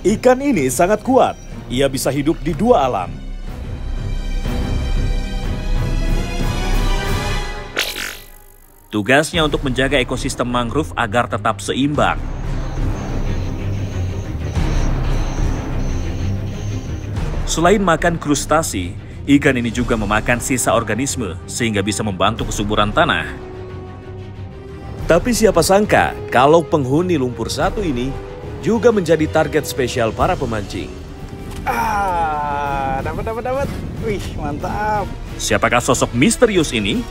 Ikan ini sangat kuat. Ia bisa hidup di dua alam. Tugasnya untuk menjaga ekosistem mangrove agar tetap seimbang. Selain makan krustasi, ikan ini juga memakan sisa organisme sehingga bisa membantu kesuburan tanah. Tapi siapa sangka kalau penghuni lumpur satu ini juga menjadi target spesial para pemancing. Dapat. Wih, mantap. Siapakah sosok misterius ini?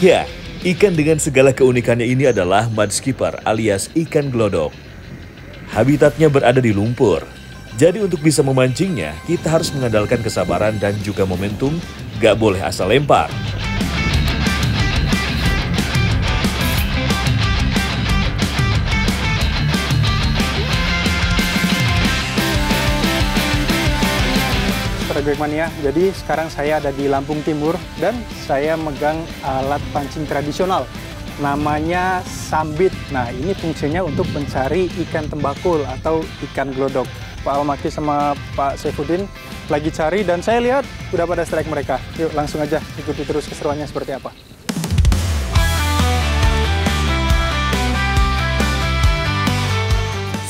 Ya, ikan dengan segala keunikannya ini adalah mudskipper alias ikan glodok. Habitatnya berada di lumpur. Jadi untuk bisa memancingnya, kita harus mengandalkan kesabaran dan juga momentum, gak boleh asal lempar. Strike Bait Mania, jadi sekarang saya ada di Lampung Timur dan saya megang alat pancing tradisional. Namanya sambit. Nah, ini fungsinya untuk mencari ikan tembakul atau ikan glodok. Pak Almaki sama Pak Saifuddin lagi cari dan saya lihat udah pada strike mereka. Yuk langsung aja ikuti terus keseruannya seperti apa.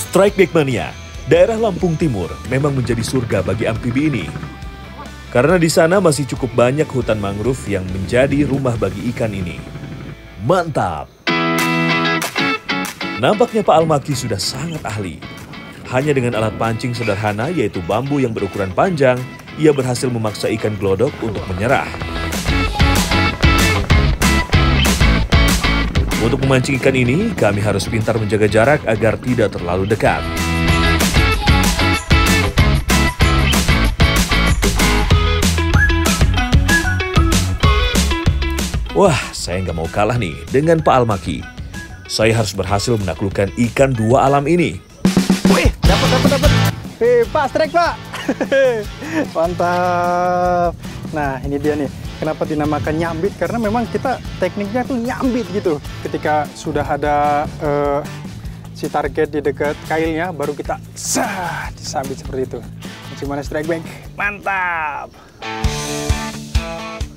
Strike Bait Mania, daerah Lampung Timur memang menjadi surga bagi amfibi ini. Karena di sana masih cukup banyak hutan mangrove yang menjadi rumah bagi ikan ini. Mantap! Nampaknya Pak Almaki sudah sangat ahli. Hanya dengan alat pancing sederhana yaitu bambu yang berukuran panjang, ia berhasil memaksa ikan glodok untuk menyerah. Untuk memancing ikan ini, kami harus pintar menjaga jarak agar tidak terlalu dekat. Wah, saya nggak mau kalah nih dengan Pak Almaki. Saya harus berhasil menaklukkan ikan dua alam ini. Wih, dapat. Pak, strike Pak. Mantap. Nah, ini dia nih. Kenapa dinamakan nyambit? Karena memang kita tekniknya tuh nyambit gitu. Ketika sudah ada si target di dekat kailnya, baru kita disambit seperti itu. Gimana strike bank? Mantap.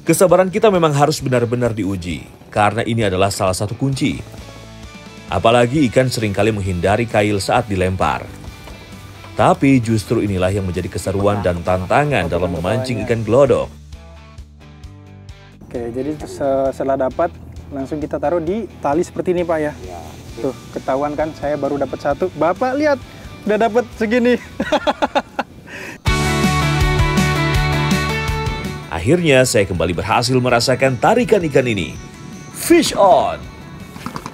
Kesabaran kita memang harus benar-benar diuji, karena ini adalah salah satu kunci. Apalagi ikan seringkali menghindari kail saat dilempar. Tapi justru inilah yang menjadi keseruan dan tantangan dalam memancing ikan glodok. Oke, jadi setelah dapat, langsung kita taruh di tali seperti ini Pak ya. Tuh, ketahuan kan saya baru dapat satu. Bapak lihat, udah dapat segini. Akhirnya saya kembali berhasil merasakan tarikan ikan ini. Fish on!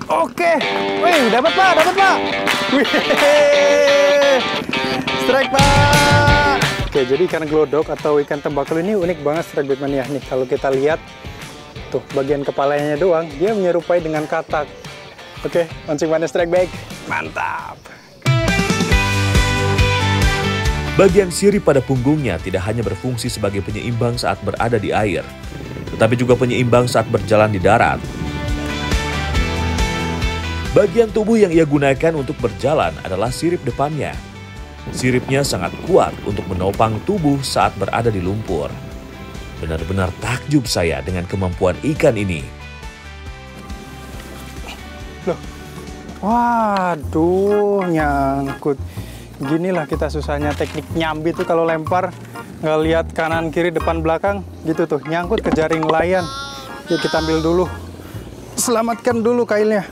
Oke, wih dapat Pak. Wih, strike Pak. Oke, jadi ikan glodok atau ikan tembakul ini unik banget Strike Bait Mania nih. Kalau kita lihat, tuh bagian kepalanya doang, dia menyerupai dengan katak. Oke, mancing mana strike baik, mantap. Bagian sirip pada punggungnya tidak hanya berfungsi sebagai penyeimbang saat berada di air, tetapi juga penyeimbang saat berjalan di darat. Bagian tubuh yang ia gunakan untuk berjalan adalah sirip depannya. Siripnya sangat kuat untuk menopang tubuh saat berada di lumpur. Benar-benar takjub saya dengan kemampuan ikan ini. Loh, waduh, nyangkut. Ginilah kita susahnya teknik nyambit tuh kalau lempar nggak lihat kanan kiri depan belakang gitu tuh, nyangkut ke jaring nelayan. Yuk kita ambil dulu, selamatkan dulu kailnya.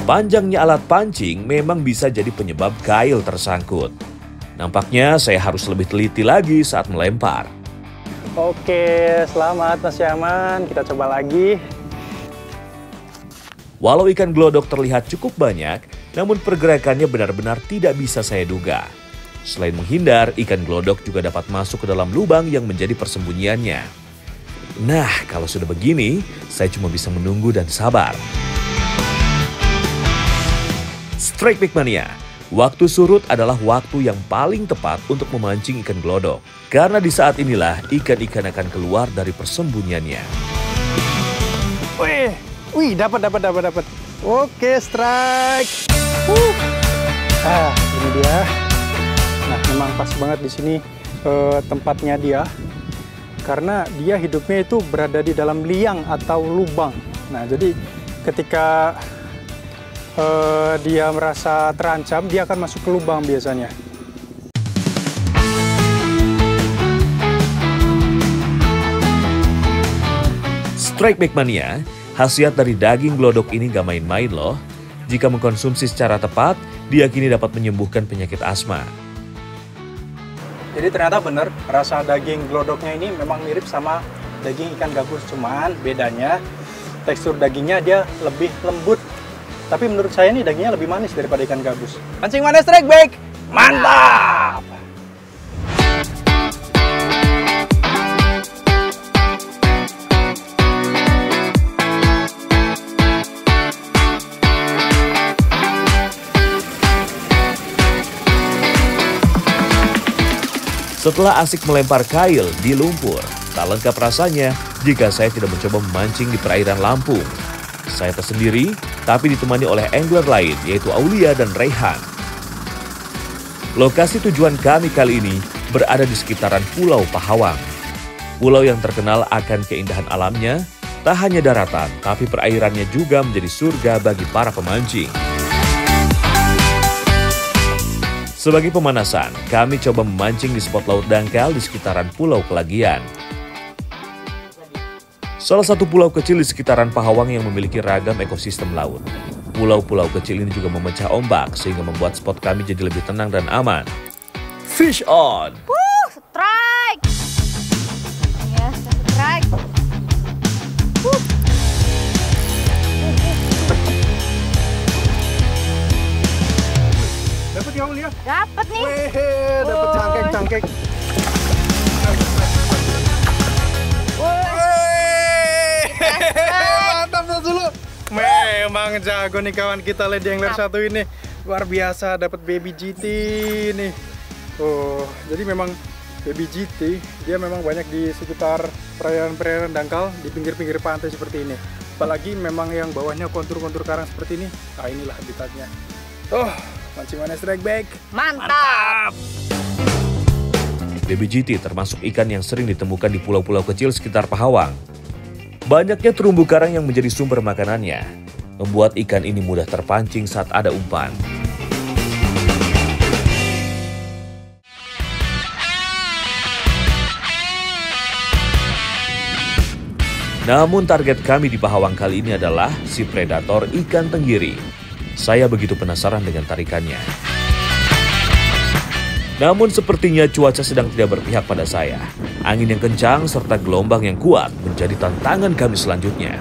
Panjangnya alat pancing memang bisa jadi penyebab kail tersangkut. Nampaknya saya harus lebih teliti lagi saat melempar. Oke, selamat Mas Yaman. Kita coba lagi. Walau ikan glodok terlihat cukup banyak, namun pergerakannya benar-benar tidak bisa saya duga. Selain menghindar, ikan glodok juga dapat masuk ke dalam lubang yang menjadi persembunyiannya. Nah, kalau sudah begini, saya cuma bisa menunggu dan sabar. Strike Bait Mania, Waktu surut adalah waktu yang paling tepat untuk memancing ikan glodok. Karena di saat inilah ikan-ikan akan keluar dari persembunyiannya. Wih, dapat. Oke, strike. Ini dia. Nah, memang pas banget di sini tempatnya dia. Karena dia hidupnya itu berada di dalam liang atau lubang. Nah, jadi ketika dia merasa terancam, dia akan masuk ke lubang biasanya. Strikeback Mania, khasiat dari daging glodok ini gak main-main loh. Jika mengkonsumsi secara tepat, diyakini dapat menyembuhkan penyakit asma. Jadi ternyata benar, rasa daging glodoknya ini memang mirip sama daging ikan gabus. Cuman bedanya, tekstur dagingnya dia lebih lembut. Tapi menurut saya nih dagingnya lebih manis daripada ikan gabus. Pancing mana strikeback? Mantap! Setelah asik melempar kail di lumpur, tak lengkap rasanya jika saya tidak mencoba memancing di perairan Lampung. Saya tersendiri, tapi ditemani oleh angler lain, yaitu Aulia dan Raihan. Lokasi tujuan kami kali ini berada di sekitaran Pulau Pahawang. Pulau yang terkenal akan keindahan alamnya, tak hanya daratan, tapi perairannya juga menjadi surga bagi para pemancing. Sebagai pemanasan, kami coba memancing di spot laut dangkal di sekitaran Pulau Kelagian. Salah satu pulau kecil di sekitaran Pahawang yang memiliki ragam ekosistem laut. Pulau-pulau kecil ini juga memecah ombak sehingga membuat spot kami jadi lebih tenang dan aman. Fish on! Strike! Ya, strike. Dapat ya Aulia? Dapat nih. Dapat cangkek. Mantap dulu. Memang jago nih kawan kita Lady Angler satu ini. Luar biasa dapat baby GT nih. Oh, jadi memang baby GT dia memang banyak di sekitar perairan-perairan dangkal di pinggir-pinggir pantai seperti ini. Apalagi memang yang bawahnya kontur-kontur karang seperti ini. Nah, inilah habitatnya. Mancing mana strikeback? Mantap. Baby GT termasuk ikan yang sering ditemukan di pulau-pulau kecil sekitar Pahawang. Banyaknya terumbu karang yang menjadi sumber makanannya, membuat ikan ini mudah terpancing saat ada umpan. Namun target kami di Pahawang kali ini adalah si predator ikan tenggiri. Saya begitu penasaran dengan tarikannya. Namun sepertinya cuaca sedang tidak berpihak pada saya. Angin yang kencang serta gelombang yang kuat menjadi tantangan kami selanjutnya.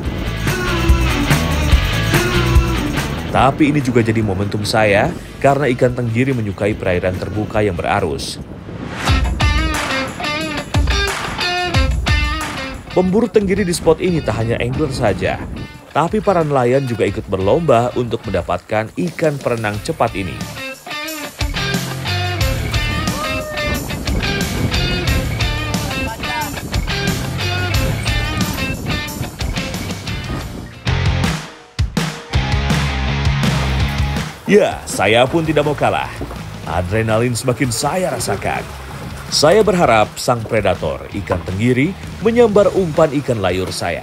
Tapi ini juga jadi momentum saya karena ikan tenggiri menyukai perairan terbuka yang berarus. Pemburu tenggiri di spot ini tak hanya angler saja, tapi para nelayan juga ikut berlomba untuk mendapatkan ikan perenang cepat ini. Ya, saya pun tidak mau kalah. Adrenalin semakin saya rasakan. Saya berharap sang predator ikan tenggiri menyambar umpan ikan layur saya.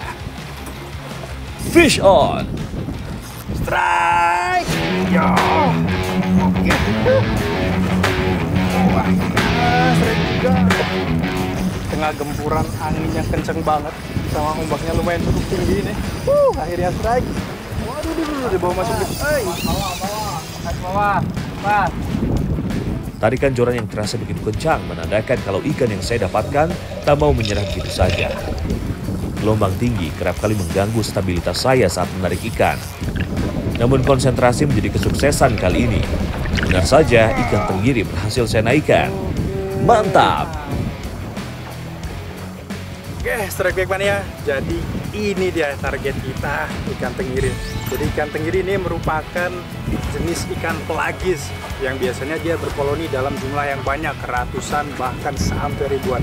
Fish on! Strike! Yo! Oke. Wah, strike juga. Tengah gempuran angin yang kenceng banget sama ombaknya lumayan cukup tinggi nih. Akhirnya strike. Waduh, di bawah masuk. Bawah. Pas. Tarikan joran yang terasa begitu kencang menandakan kalau ikan yang saya dapatkan tak mau menyerah begitu saja. Gelombang tinggi kerap kali mengganggu stabilitas saya saat menarik ikan. Namun konsentrasi menjadi kesuksesan kali ini. Benar saja ikan tenggiri berhasil saya naikkan. Mantap! Oke, strikeback mania. Jadi ini dia target kita, ikan tenggiri. Jadi ikan tenggiri ini merupakan jenis ikan pelagis yang biasanya dia berkoloni dalam jumlah yang banyak, ratusan bahkan sampai ribuan.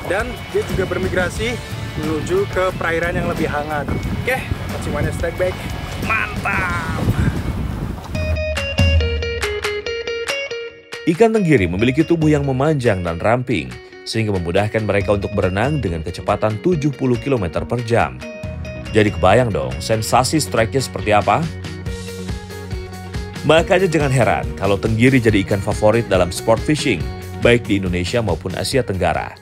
Dan dia juga bermigrasi menuju ke perairan yang lebih hangat. Oke, pancingannya strike back. Mantap! Ikan tenggiri memiliki tubuh yang memanjang dan ramping, sehingga memudahkan mereka untuk berenang dengan kecepatan 70 km per jam. Jadi kebayang dong sensasi strike-nya seperti apa? Makanya jangan heran kalau tenggiri jadi ikan favorit dalam sport fishing, baik di Indonesia maupun Asia Tenggara.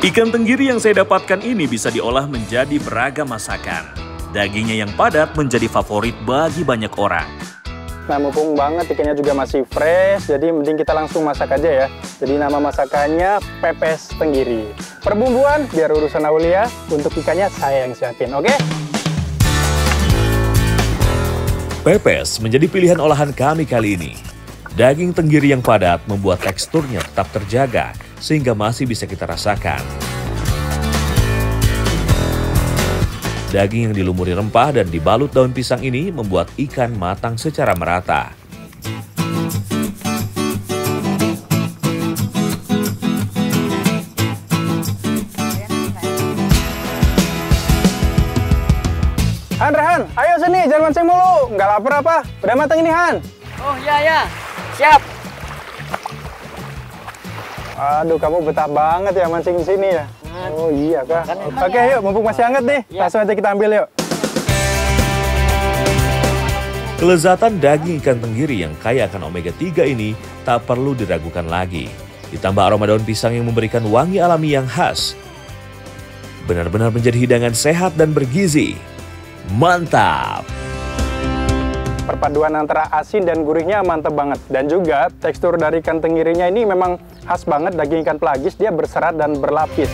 Ikan tenggiri yang saya dapatkan ini bisa diolah menjadi beragam masakan. Dagingnya yang padat menjadi favorit bagi banyak orang. Nah, mumpung banget ikannya juga masih fresh, jadi mending kita langsung masak aja ya. Jadi nama masakannya pepes tenggiri. Perbumbuan biar urusan Aulia, untuk ikannya saya yang siapin, oke? Pepes menjadi pilihan olahan kami kali ini. Daging tenggiri yang padat membuat teksturnya tetap terjaga, sehingga masih bisa kita rasakan. Daging yang dilumuri rempah dan dibalut daun pisang ini membuat ikan matang secara merata. Han, Rehan, ayo sini, jangan mancing mulu. Nggak lapar apa? Udah matang ini, Han. Oh ya, siap. Aduh, kamu betah banget ya mancing di sini ya. Oh iya kah? Oke, yuk, mumpung masih hangat nih, langsung aja kita ambil yuk. Kelezatan daging ikan tenggiri yang kaya akan omega 3 ini tak perlu diragukan lagi. Ditambah aroma daun pisang yang memberikan wangi alami yang khas. Benar-benar menjadi hidangan sehat dan bergizi. Mantap! Perpaduan antara asin dan gurihnya mantap banget. Dan juga tekstur dari ikan tenggirinya ini memang khas banget, daging ikan pelagis, dia berserat dan berlapis.